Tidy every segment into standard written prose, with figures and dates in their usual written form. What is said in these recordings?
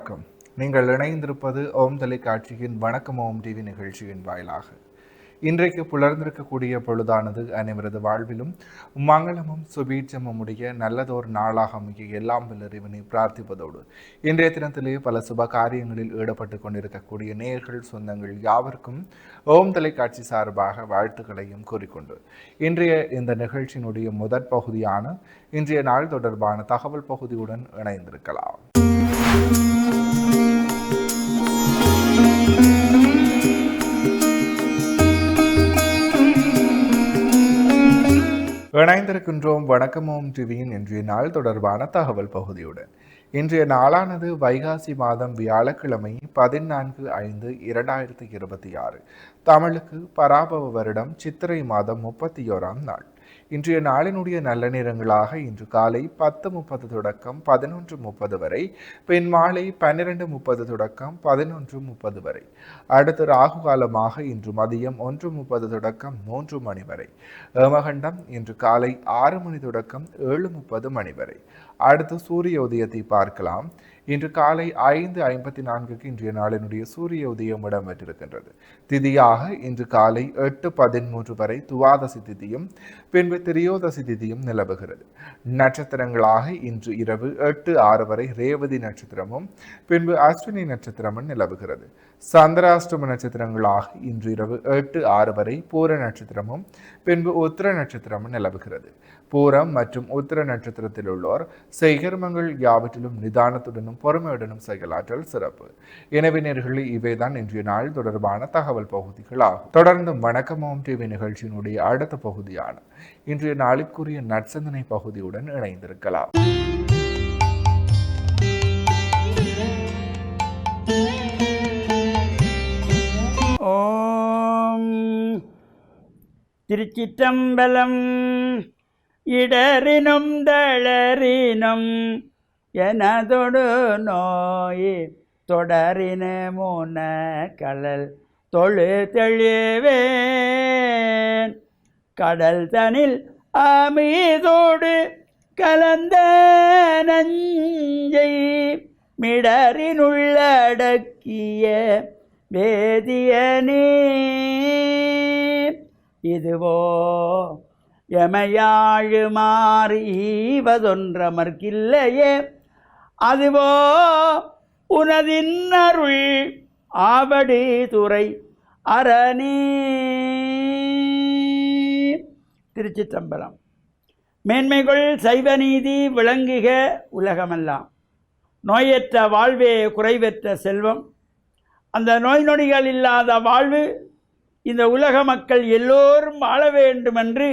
வணக்கம். நீங்கள் இணைந்திருப்பது ஓம் தொலைக்காட்சியின் வணக்கம் ஓம் டிவி நிகழ்ச்சியின் வாயிலாக. இன்றைக்கு புலர்ந்திருக்கக்கூடிய பொழுதானது அனைவரது வாழ்விலும் மங்களமும் சுபீட்சமும் உடைய நல்லதோர் நாளாக அமைய எல்லாம் வல்ல இறைவனை பிரார்த்திப்பதோடு இன்றைய தினத்திலே பல சுப காரியங்களில் ஈடுபட்டு கொண்டிருக்கக்கூடிய நேயர்கள் சொந்தங்கள் யாவருக்கும் ஓம் தொலைக்காட்சி சார்பாக வாழ்த்துக்களையும் கூறிக்கொண்டு இன்றைய இந்த நிகழ்ச்சியினுடைய முதற் பகுதியான இன்றைய நாள் தொடர்பான தகவல் பகுதியுடன் இணைந்திருக்கலாம். இணைந்திருக்கின்றோம் வணக்கமோம் டிவியின் இன்றைய நாள் தொடர்பான தகவல் பகுதியுடன். இன்றைய நாளானது வைகாசி மாதம் வியாழக்கிழமை 14/5/2026, தமிழுக்கு பராபவ வருடம் சித்திரை மாதம் 31ஆம் நாள். இன்றைய நாளினுடைய நல்ல நேரங்களாக இன்று காலை 10:30 தொடக்கம் 11:30 வரை, பின் மாலை 12:30 தொடக்கம் 11:30 வரை. அடுத்து ராகு காலமாக இன்று மதியம் 1:30 தொடக்கம் 3 மணி வரை. ஏமகண்டம் இன்று காலை 6 மணி தொடக்கம் 7:30 மணி வரை. அடுத்து சூரிய உதயத்தை பார்க்கலாம். இன்று காலை 5:54 இன்றைய நாளினுடைய சூரிய உதயம் இடம்பெற்றிருக்கின்றது. திதியாக இன்று காலை 8:13 வரை துவாதசி திதியும் பின்பு திரியோதசி திதியும் நிலவுகிறது. நட்சத்திரங்களாக இன்று இரவு 8:06 வரை ரேவதி நட்சத்திரமும் பின்பு அஸ்வினி நட்சத்திரமும் நிலவுகிறது. சந்திராஷ்டம நட்சத்திரங்களாக இன்று இரவு 8:06 வரை பூர நட்சத்திரமும் பின்பு உத்திர நட்சத்திரமும் நிலவுகிறது. பூரம் மற்றும் உத்திர நட்சத்திரத்தில் உள்ளோர் செய்கர்மங்கள் யாவற்றிலும் நிதானத்துடனும் பொறுமையுடனும் செயலாற்றல் சிறப்பு. எனவே நேயர்களே, இவைதான் இன்றைய நாள் தொடர்பான தகவல் பகுதிகளாகும். தொடர்ந்து வணக்கமோம் டிவி நிகழ்ச்சியினுடைய அடுத்த பகுதியான இன்றைய நாளுக்குரிய நற்சிந்தனை பகுதியுடன் இணைந்திருக்கலாம். ஓம் திருச்சிற்றம்பலம். இடரினும் தளரினும் எனதொடு நோய் தொடரின மூன கடல் தொழு தெளிவேன். கடல் தனில் அமீதோடு கலந்த நஞ்சை மிடரினுள்ளடக்கிய வேதியனே. இதுவோ எமையாழுமாறு ஈவதொன்றமர்க்கில்லையே, அதுவோ உனதின் அருள் ஆவடி துறை அரணி. திருச்சிற்றம்பலம். மேன்மைகள் சைவநீதி விளங்குக உலகமெல்லாம். நோயற்ற வாழ்வே குறைவற்ற செல்வம். அந்த நோய் நொடிகள் இல்லாத வாழ்வு இந்த உலக மக்கள் எல்லோரும் வாழ வேண்டுமென்று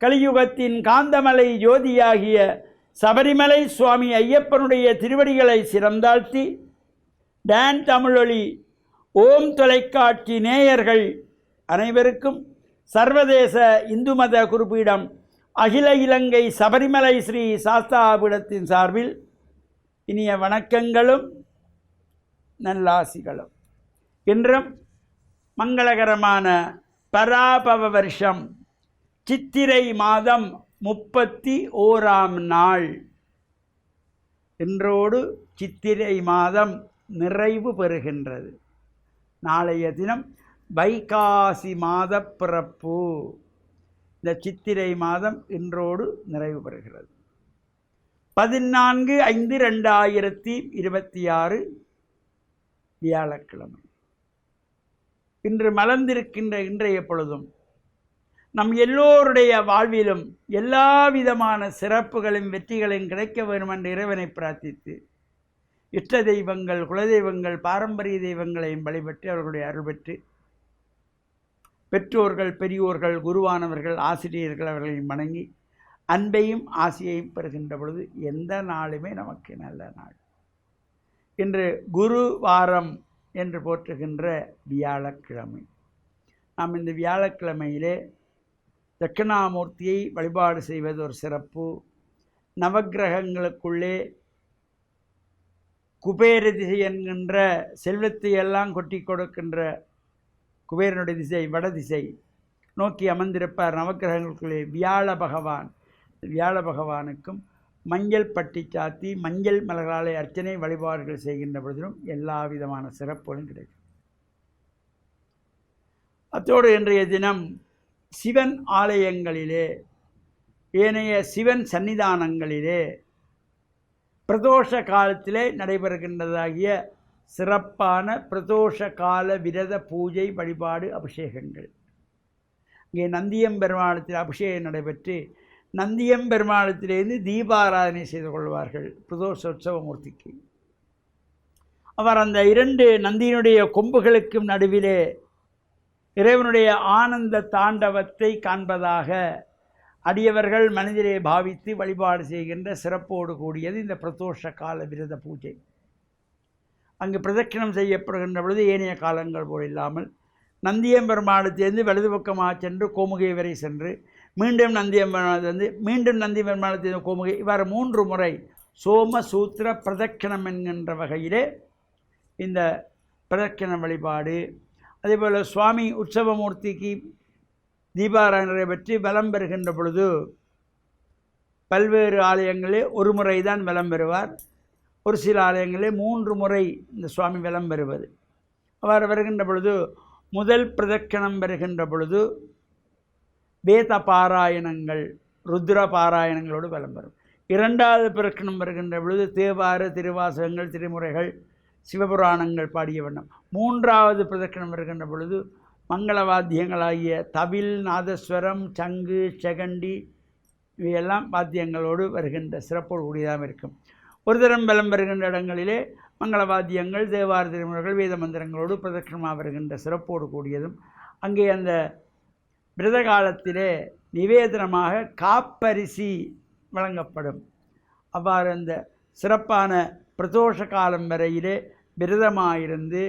கலியுகத்தின் காந்தமலை ஜோதியாகிய சபரிமலை சுவாமி ஐயப்பனுடைய திருவடிகளை சிறந்தாழ்த்தி, டான் தமிழொலி ஓம் தொலைக்காட்சி நேயர்கள் அனைவருக்கும் சர்வதேச இந்து மத குறிப்பீடம் அகில இலங்கை சபரிமலை ஸ்ரீ சாஸ்தாபீடத்தின் சார்பில் இனிய வணக்கங்களும் நல்லாசிகளும். இன்றும் மங்களகரமான பராபவ வருஷம் சித்திரை மாதம் 31ஆம் நாள். இன்றோடு சித்திரை மாதம் நிறைவு பெறுகின்றது. நாளைய தினம் வைகாசி மாத பிறப்பு. இந்த சித்திரை மாதம் இன்றோடு நிறைவு பெறுகிறது. 14/5/2026 வியாழக்கிழமை. இன்று மலர்ந்திருக்கின்ற இன்றைய பொழுதும் நம் எல்லோருடைய வாழ்விலும் எல்லா விதமான சிறப்புகளும் வெற்றிகளும் கிடைக்க வேண்டும் என்று இறைவனை பிரார்த்தித்து, இஷ்ட தெய்வங்கள் குலதெய்வங்கள் பாரம்பரிய தெய்வங்களையும் வழிபட்டு அவர்களுடைய அருள் பெற்று, பெற்றோர்கள் பெரியோர்கள் குருவானவர்கள் ஆசிரியர்கள் அவர்களையும் வணங்கி அன்பையும் ஆசையையும் பெறுகின்ற பொழுது எந்த நாளுமே நமக்கு நல்ல நாள். இன்று குரு வாரம் என்று போற்றுகின்ற வியாழக்கிழமை. நாம் இந்த வியாழக்கிழமையிலே தட்சிணாமூர்த்தியை வழிபாடு செய்வது ஒரு சிறப்பு. நவக்கிரகங்களுக்குள்ளே குபேர திசை என்கின்ற செல்வத்தை எல்லாம் கொட்டி கொடுக்கின்ற குபேரனுடைய திசை வடதிசை நோக்கி அமர்ந்திருப்பார். நவக்கிரகங்களுக்குள்ளே வியாழ பகவான். வியாழ பகவானுக்கும் மஞ்சள் பட்டி சாத்தி மஞ்சள் மலர்களாலே அர்ச்சனை வழிபாடுகள் செய்கின்ற பொழுதிலும் எல்லா விதமான சிறப்புகளும் கிடைக்கும். அத்தோடு இன்றைய தினம் சிவன் ஆலயங்களிலே ஏனைய சிவன் சன்னிதானங்களிலே பிரதோஷ காலத்திலே நடைபெறுகின்றதாகிய சிறப்பான பிரதோஷ கால விரத பூஜை வழிபாடு அபிஷேகங்கள். இங்கே நந்தியம்பெருமானத்தில் அபிஷேகம் நடைபெற்று நந்தியம்பெருமானத்திலிருந்து தீபாராதனை செய்து கொள்வார்கள் பிரதோஷ உற்சவமூர்த்திக்கு. அவர் அந்த 2 நந்தியினுடைய கொம்புகளுக்கும் நடுவிலே இறைவனுடைய ஆனந்த தாண்டவத்தை காண்பதாக அடியவர்கள் மனதிலே பாவித்து வழிபாடு செய்கின்ற சிறப்போடு கூடியது இந்த பிரதோஷ கால விரத பூஜை. அங்கு பிரதட்சணம் செய்யப்படுகின்ற பொழுது ஏனைய காலங்கள் போல் இல்லாமல் நந்தியம்பெருமானத்திலிருந்து வலது பக்கமாக சென்று கோமுகை வரை சென்று மீண்டும் நந்தியம்பெருமானத்திலிருந்து மீண்டும் நந்தியம்பெருமானத்திலிருந்து கோமுகை இவ்வாறு 3 முறை சோமசூத்திர பிரதட்சணம் என்கின்ற வகையிலே இந்த பிரதட்சண வழிபாடு. அதேபோல் சுவாமி உற்சவமூர்த்திக்கு தீபாராதனை பற்றி வலம் பெறுகின்ற பொழுது பல்வேறு ஆலயங்களில் ஒரு முறை தான் வலம் பெறுவார். ஒரு சில ஆலயங்களில் 3 முறை இந்த சுவாமி வலம் பெறுவது. அவ்வாறு வருகின்ற பொழுது முதல் பிரதட்சணம் வருகின்ற பொழுது வேத பாராயணங்கள் ருத்ர பாராயணங்களோடு வலம் பெறும். 2வது பிரதட்சணம் வருகின்ற பொழுது தேவார திருவாசகங்கள் திருமுறைகள் சிவபுராணங்கள் பாடிய வண்ணம். 3வது பிரதட்சணம் வருகின்ற பொழுது மங்களவாத்தியங்களாகிய தவில் நாதஸ்வரம் சங்கு செகண்டி இவையெல்லாம் வாத்தியங்களோடு வருகின்ற சிறப்போடு கூடியதாக இருக்கும். ஒரு தரம் பலம் வருகின்ற இடங்களிலே மங்களவாத்தியங்கள் தேவார திருமுறைகள் வேத மந்திரங்களோடு பிரதட்சணமாக வருகின்ற சிறப்போடு கூடியதும். அங்கே அந்த விரத காலத்திலே நிவேதனமாக காப்பரிசி வழங்கப்படும். அவ்வாறு அந்த சிறப்பான பிரதோஷ காலம் வரையிலே விரதமாயிருந்து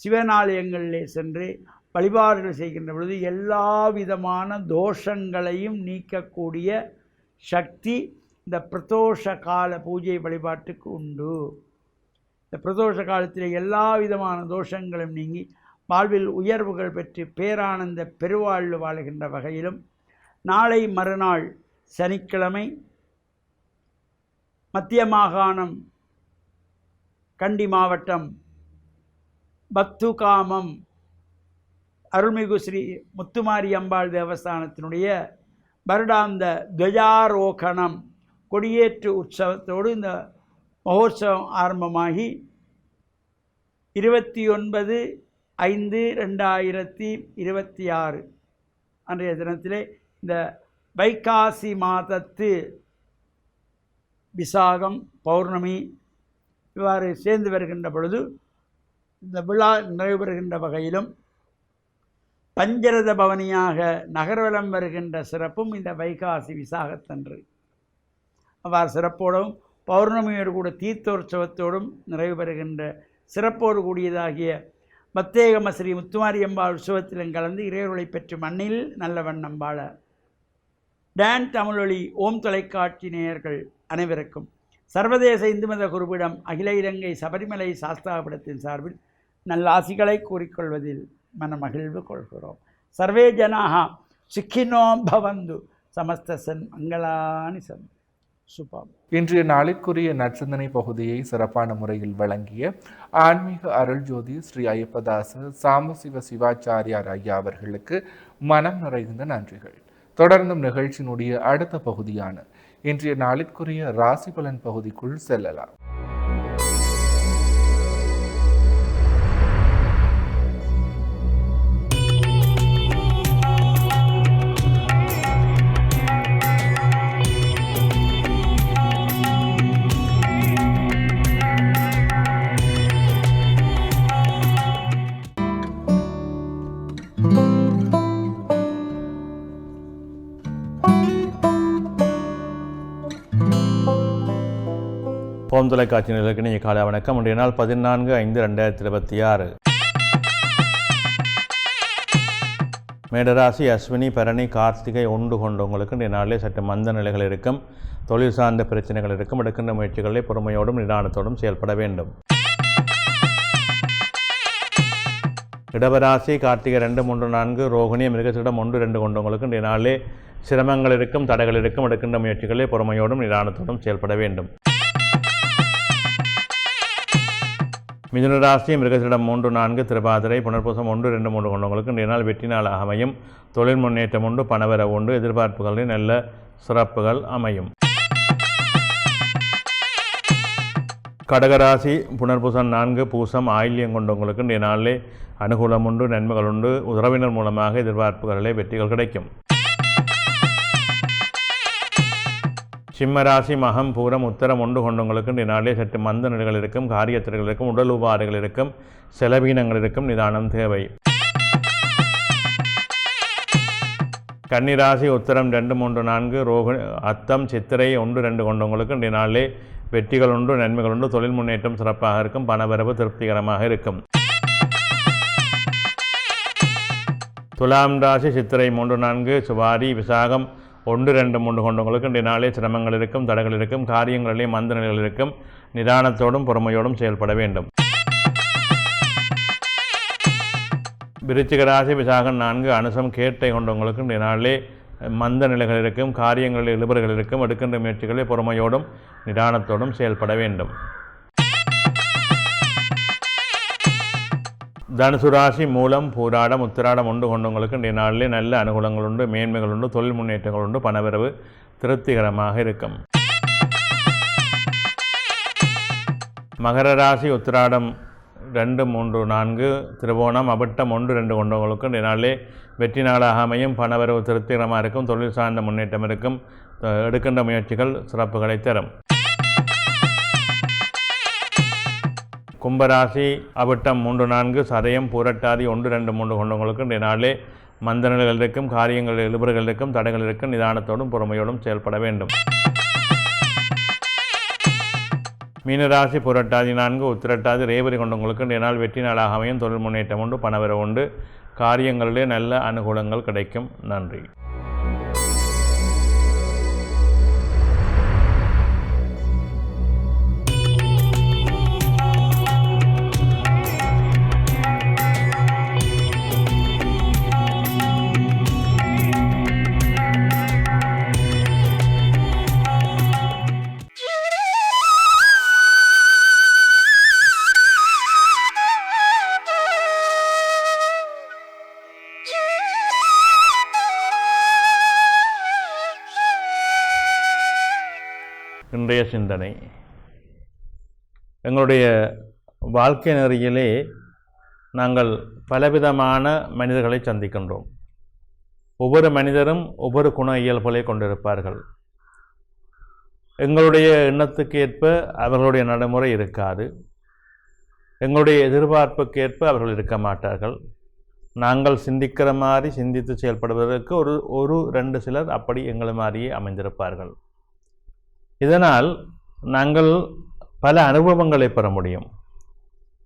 சிவனாலயங்களிலே சென்று வழிபாடுகள் செய்கின்ற பொழுது எல்லா விதமான தோஷங்களையும் நீக்கக்கூடிய சக்தி இந்த பிரதோஷ கால பூஜை வழிபாட்டுக்கு உண்டு. இந்த பிரதோஷ காலத்தில் எல்லா விதமான தோஷங்களும் நீங்கி வாழ்வில் உயர்வுகள் பெற்று பேரானந்த பெருவாழ்வு வாழுகின்ற வகையிலும் நாளை மறுநாள் சனிக்கிழமை மத்திய மாகாணம் கண்டி மாவட்டம் பத்துகாமம் அருள்மிகு ஸ்ரீ முத்துமாரி அம்பாள் தேவஸ்தானத்தினுடைய வருடாந்த துவஜாரோகணம் கொடியேற்று உற்சவத்தோடு இந்த மகோத்சவம் ஆரம்பமாகி 29/5/2026 அன்றைய தினத்திலே இந்த வைகாசி மாதத்து விசாகம் பௌர்ணமி இவ்வாறு சேர்ந்து வருகின்ற பொழுது இந்த விழா நிறைவுறுகின்ற வகையிலும் பஞ்சரத பவனியாக நகர்வலம் வருகின்ற சிறப்பும் இந்த வைகாசி விசாகத்தன்று அவ்வாறு சிறப்போடும் பௌர்ணமியோடு கூட தீர்த்தோற்சவத்தோடும் நிறைவு பெறுகின்ற சிறப்போடு கூடியதாகிய மத்தேகம ஸ்ரீ முத்துமாரியம்பாள் உற்சவத்திலும் கலந்து இறைவர்களை பெற்று மண்ணில் நல்ல வண்ணம் வாழ டான் தமிழொலி ஓம் தொலைக்காட்சி நேயர்கள் அனைவருக்கும் சர்வதேச இந்து மத குருபிடம் அகில இலங்கை சபரிமலை சாஸ்தாபிடத்தின் சார்பில் நல்ல ஆசிகளை கூறிக்கொள்வதில் மனமகிழ்வு கொள்கிறோம். சர்வே ஜனாக சுக்கினோ பவந்து சமஸ்த சன் மங்களானி சன் சுபம். இன்றைய நாளிற்குரிய நற்சிந்தனை பகுதியை சிறப்பான முறையில் வழங்கிய ஆன்மீக அருள் ஜோதி ஸ்ரீ ஐயப்பதாச சாம்பசிவ சிவாச்சாரியார் ஐயா அவர்களுக்கு மனம் நிறைந்த நன்றிகள். தொடர்ந்தும் நிகழ்ச்சியினுடைய அடுத்த பகுதியான இன்றைய நாளிற்குரிய ராசி பலன் பகுதிக்குள் செல்லலாம். ஓம் தொலைக்காட்சி நிலையத்திற்கு காலை வணக்கம். இன்றைய நாள் 14/5/2026. மேடராசி அஸ்வினி பரணி கார்த்திகை ஒன்று கொண்டவங்களுக்கு இன்றைய நாளிலே சற்று மந்த நிலைகள் இருக்கும். தொழில் சார்ந்த பிரச்சனைகள் இருக்கும். எடுக்கின்ற முயற்சிகளை பொறுமையோடும் நிதானத்தோடும் செயல்பட வேண்டும். இடவராசி கார்த்திகை 2, 3, 4 ரோகிணி மிருகத்திடம் 1, 2 கொண்டவங்களுக்கு இன்றைய நாளிலே சிரமங்கள் இருக்கும், தடைகள் இருக்கும். எடுக்கின்ற முயற்சிகளிலே பொறுமையோடும் நிதானத்தோடும் செயல்பட வேண்டும். மிதுன ராசி மிருகசீரிடம் 3, 4, திருவாதிரை, புனர்பூசம் 1, 2, 3 கொண்டவங்களுக்கு இன்றைய நாள் வெற்றி நாளாக அமையும். தொழில் முன்னேற்றம் உண்டு, பணவரவு உண்டு, எதிர்பார்ப்புகளில் நல்ல சிறப்புகள் அமையும். கடகராசி புனர்பூசம் 4, பூசம், ஆயில்யம் கொண்டவங்களுக்கு இன்றைய நாளிலே அனுகூலம் உண்டு, நன்மைகள் உண்டு. உறவினர் மூலமாக எதிர்பார்ப்புகளிலே வெற்றிகள் கிடைக்கும். சிம்மராசி மகம், பூரம், உத்தரம் 1 கொண்டவங்களுக்கு இன்றைய நாளிலே சற்று மந்த நிலைகள் இருக்கும், காரியத்திற்கள் இருக்கும், உடல் உபாதைகள் இருக்கும், செலவீனங்கள் இருக்கும், நிதானம் தேவை. கன்னிராசி உத்தரம் 2, 3, 4, ரோகிணி, அத்தம், சித்திரை 1, 2 கொண்டவங்களுக்கு இன்றைய நாளிலே வெற்றிகள் உண்டு, நன்மைகள் உண்டு. தொழில் முன்னேற்றம் சிறப்பாக இருக்கும், பணவரவு திருப்திகரமாக இருக்கும். துலாம் ராசி சித்திரை 3, 4, சுவாரி, விசாகம் 1, 2, 3 கொண்டவங்களுக்கு இன்றைய நாளே சிரமங்கள் இருக்கும், தடைகள் இருக்கும், காரியங்களிலே மந்த நிலைகள் இருக்கும். நிதானத்தோடும் பொறுமையோடும் செயல்பட வேண்டும். விருச்சிக ராசி விசாகம் 4, அனுசம், கேட்டை கொண்டவங்களுக்கு இன்றைய நாளிலே மந்த நிலைகள் இருக்கும், காரியங்களில் இழுபறிகள் இருக்கும். எடுக்கின்ற முயற்சிகளை பொறுமையோடும் நிதானத்தோடும் செயல்பட வேண்டும். தனுசு ராசி மூலம், பூராடம், உத்திராடம் 1 கொண்டவங்களுக்கு இன்றைய நாளிலே நல்ல அனுகூலங்கள் உண்டு, மேன்மைகள் உண்டு, தொழில் முன்னேற்றங்கள் உண்டு, பணவரவு திருப்திகரமாக இருக்கும். மகர ராசி உத்திராடம் 2, 3, 4, திருவோணம், அவிட்டம் 1, 2 கொண்டவங்களுக்கு இன்றைய நாளிலே வெற்றி நாளாக அமையும், பணவரவு திருப்திகரமாக இருக்கும், தொழில் சார்ந்த முன்னேற்றம் இருக்கும். எடுக்கின்ற முயற்சிகள் சிறப்புகளை தரும். கும்பராசி அவிட்டம் 3, 4, சதயம், பூரட்டாதி 1, 2, 3 கொண்டவங்களுக்கு இன்றைய நாளிலே மந்த நிலைகள் இருக்கும், காரியங்களில் இழுபறிகள் இருக்கும், தடைகள் இருக்கும். நிதானத்தோடும் பொறுமையோடும் செயல்பட வேண்டும். மீனராசி புரட்டாதி 4, உத்திரட்டாதி, ரேவதி கொண்டவங்களுக்கு இன்றைய நாள் வெற்றி நாளாக அமையும், தொழில் முன்னேற்றம் உண்டு, பணவரவு உண்டு, காரியங்களிலே நல்ல அனுகூலங்கள் கிடைக்கும். நன்றி. இன்றைய சிந்தனை. எங்களுடைய வாழ்க்கை நெறியிலே நாங்கள் பலவிதமான மனிதர்களை சந்திக்கின்றோம். ஒவ்வொரு மனிதரும் ஒவ்வொரு குண இயல்புகளை கொண்டிருப்பார்கள். எங்களுடைய எண்ணத்துக்கு ஏற்ப அவர்களுடைய நடைமுறை இருக்காது. எங்களுடைய எதிர்பார்ப்புக்கு ஏற்ப அவர்கள் இருக்க மாட்டார்கள். நாங்கள் சிந்திக்கிற மாதிரி சிந்தித்து செயல்படுவதற்கு ஒரு 2 சிலர் அப்படி எங்களை மாதிரியே அமைந்திருப்பார்கள். இதனால் நாங்கள் பல அனுபவங்களை பெற முடியும்.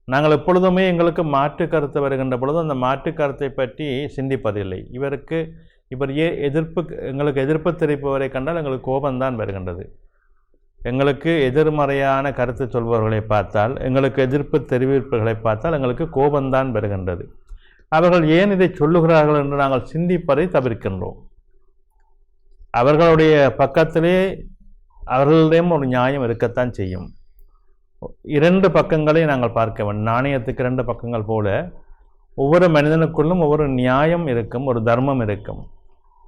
நாங்கள் எப்பொழுதுமே எங்களுக்கு மாற்று கருத்து வருகின்ற பொழுது அந்த மாற்று கருத்தை பற்றி சிந்திப்பதில்லை. இவர் எங்களுக்கு எதிர்ப்பு தெரிவிப்பவரை கண்டால் எங்களுக்கு கோபம்தான் வருகின்றது. எங்களுக்கு எதிர்மறையான கருத்து சொல்பவர்களை பார்த்தால், எங்களுக்கு எதிர்ப்பு தெரிவிப்புகளை பார்த்தால் எங்களுக்கு கோபம்தான் வருகின்றது. அவர்கள் ஏன் இதை சொல்லுகிறார்கள் என்று நாங்கள் சிந்திப்பதை தவிர்க்கின்றோம். அவர்களுடைய பக்கத்திலே அவர்களிடம் ஒரு நியாயம் இருக்கத்தான் செய்யும். 2 பக்கங்களை நாங்கள் பார்க்க வேண்டும். நாணயத்துக்கு 2 பக்கங்கள் போல ஒவ்வொரு மனிதனுக்குள்ளும் ஒவ்வொரு நியாயம் இருக்கும், ஒரு தர்மம் இருக்கும்.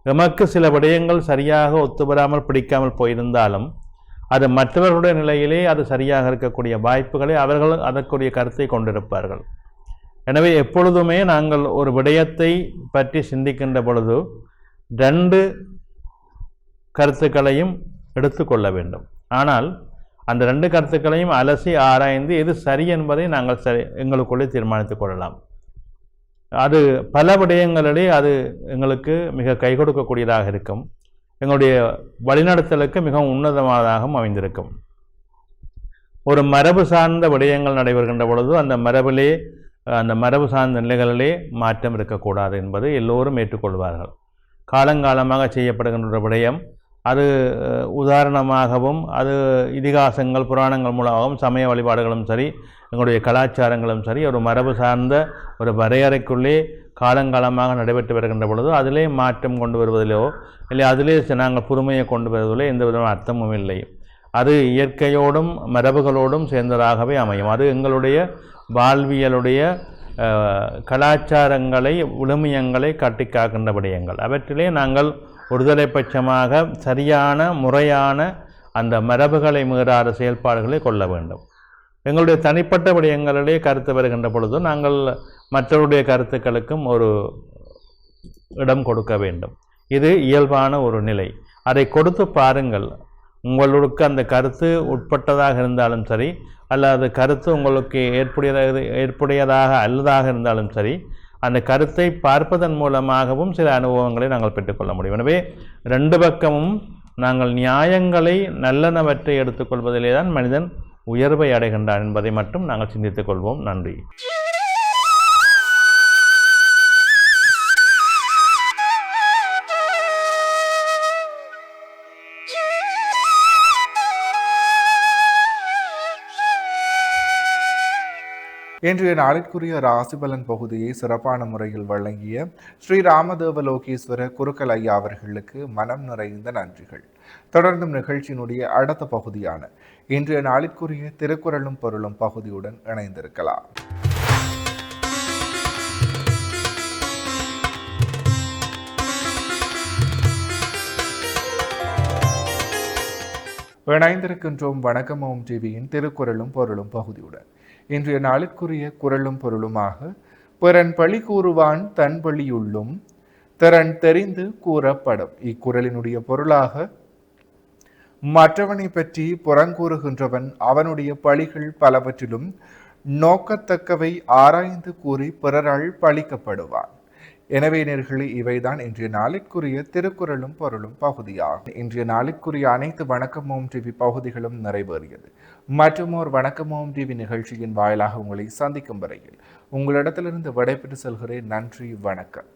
எமக்கு சில விடயங்கள் சரியாக ஒத்துவராமல் பிடிக்காமல் போயிருந்தாலும் அது மற்றவர்களுடைய நிலையிலே அது சரியாக இருக்கக்கூடிய வாய்ப்புகளை அவர்கள் அதற்குரிய கருத்தை கொண்டிருப்பார்கள். எனவே எப்பொழுதுமே நாங்கள் ஒரு விடயத்தை பற்றி சிந்திக்கின்ற பொழுது 2 கருத்துக்களையும் எடுத்துக்கொள்ள வேண்டும். ஆனால் அந்த 2 கருத்துக்களையும் அலசி ஆராய்ந்து எது சரி என்பதை நாங்கள் எங்களுக்குள்ளே தீர்மானித்துக் கொள்ளலாம். அது பல விடயங்களிலே அது எங்களுக்கு மிக கை கொடுக்கக்கூடியதாக இருக்கும். எங்களுடைய வழிநடத்தலுக்கு மிகவும் உன்னதமானதாகவும் அமைந்திருக்கும். ஒரு மரபு சார்ந்த விடயங்கள் நடைபெறுகின்ற பொழுது அந்த மரபு சார்ந்த நிலைகளிலே மாற்றம் இருக்கக்கூடாது என்பதை எல்லோரும் ஏற்றுக்கொள்வார்கள். காலங்காலமாக செய்யப்படுகின்ற விடயம் அது உதாரணமாகவும் அது இதிகாசங்கள் புராணங்கள் மூலமாகவும் சமய வழிபாடுகளும் சரி எங்களுடைய கலாச்சாரங்களும் சரி ஒரு மரபு சார்ந்த ஒரு வரையறைக்குள்ளே காலங்காலமாக நடைபெற்று வருகின்ற பொழுது அதிலே மாற்றம் கொண்டு வருவதிலோ இல்லை அதிலே நாங்கள் புதுமையை கொண்டு வருவதிலோ எந்த விதமான அர்த்தமும் இல்லை. அது இயற்கையோடும் மரபுகளோடும் சேர்ந்ததாகவே அமையும். அது எங்களுடைய வாழ்வியலுடைய கலாச்சாரங்களை விழுமியங்களை கட்டிக்காக்கின்ற விடயங்கள். அவற்றிலே நாங்கள் ஒருதலை பட்சமாக சரியான முறையான அந்த மரபுகளை மீறாத செயல்பாடுகளை கொள்ள வேண்டும். எங்களுடைய தனிப்பட்ட விடயங்களிலே கருத்து வருகின்ற பொழுது நாங்கள் மற்றவருடைய கருத்துக்களுக்கும் ஒரு இடம் கொடுக்க வேண்டும். இது இயல்பான ஒரு நிலை. அதை கொடுத்து பாருங்கள். உங்களுக்கு அந்த கருத்து உட்பட்டதாக இருந்தாலும் சரி, அல்லது கருத்து உங்களுக்கு ஏற்புடையதாக அல்லதாக இருந்தாலும் சரி, அந்த கருத்தை பார்ப்பதன் மூலமாகவும் சில அனுபவங்களை நாங்கள் பெற்றுக்கொள்ள முடியும். எனவே ரெண்டு பக்கமும் நாங்கள் நியாயங்களை நல்லனவற்றை எடுத்துக்கொள்வதிலே தான் மனிதன் உயர்வை அடைகின்றான் என்பதை மட்டும் நாங்கள் சிந்தித்துக் கொள்வோம். நன்றி. இன்றைய நாளிற்குரிய ராசிபலன் பகுதியை சிறப்பான முறையில் வழங்கிய ஸ்ரீ ராமதேவலோகேஸ்வர குருக்கள் ஐயா அவர்களுக்கு மனம் நிறைந்த நன்றிகள். தொடர்ந்தும் நிகழ்ச்சியினுடைய அடுத்த பகுதியான இன்றைய நாளிற்குரிய திருக்குறளும் பொருளும் பகுதியுடன் இணைந்திருக்கலாம். இணைந்திருக்கின்றோம் வணக்கம் ஓம் டிவியின் திருக்குறளும் பொருளும் பகுதியுடன். இன்றைய நாளுக்குரிய குறளும் பொருளுமாக பிறன் பழி கூறுவான் தன் பழியுள்ளும் திறன் தெரிந்து கூறப்படும். இக்குறளினுடைய பொருளாக மற்றவனை பற்றி புறங்கூறுகின்றவன் அவனுடைய பழிகள் பலவற்றிலும் நோக்கத்தக்கவை ஆராய்ந்து கூறி பிறரால் பழிக்கப்படுவான். எனவே நேர்களே, இவைதான் இன்றைய நாளிற்குரிய திருக்குறளும் பொருளும் பகுதியாகும். இன்றைய நாளிற்குரிய அனைத்து வணக்கம் ஓம் டிவி பகுதிகளும் நிறைவேறியது. மற்றும் ஒரு வணக்கம் ஓம் டிவி நிகழ்ச்சியின் வாயிலாக உங்களை சந்திக்கும் வரையில் உங்களிடத்திலிருந்து விடைபெற்று செல்கிறேன். நன்றி, வணக்கம்.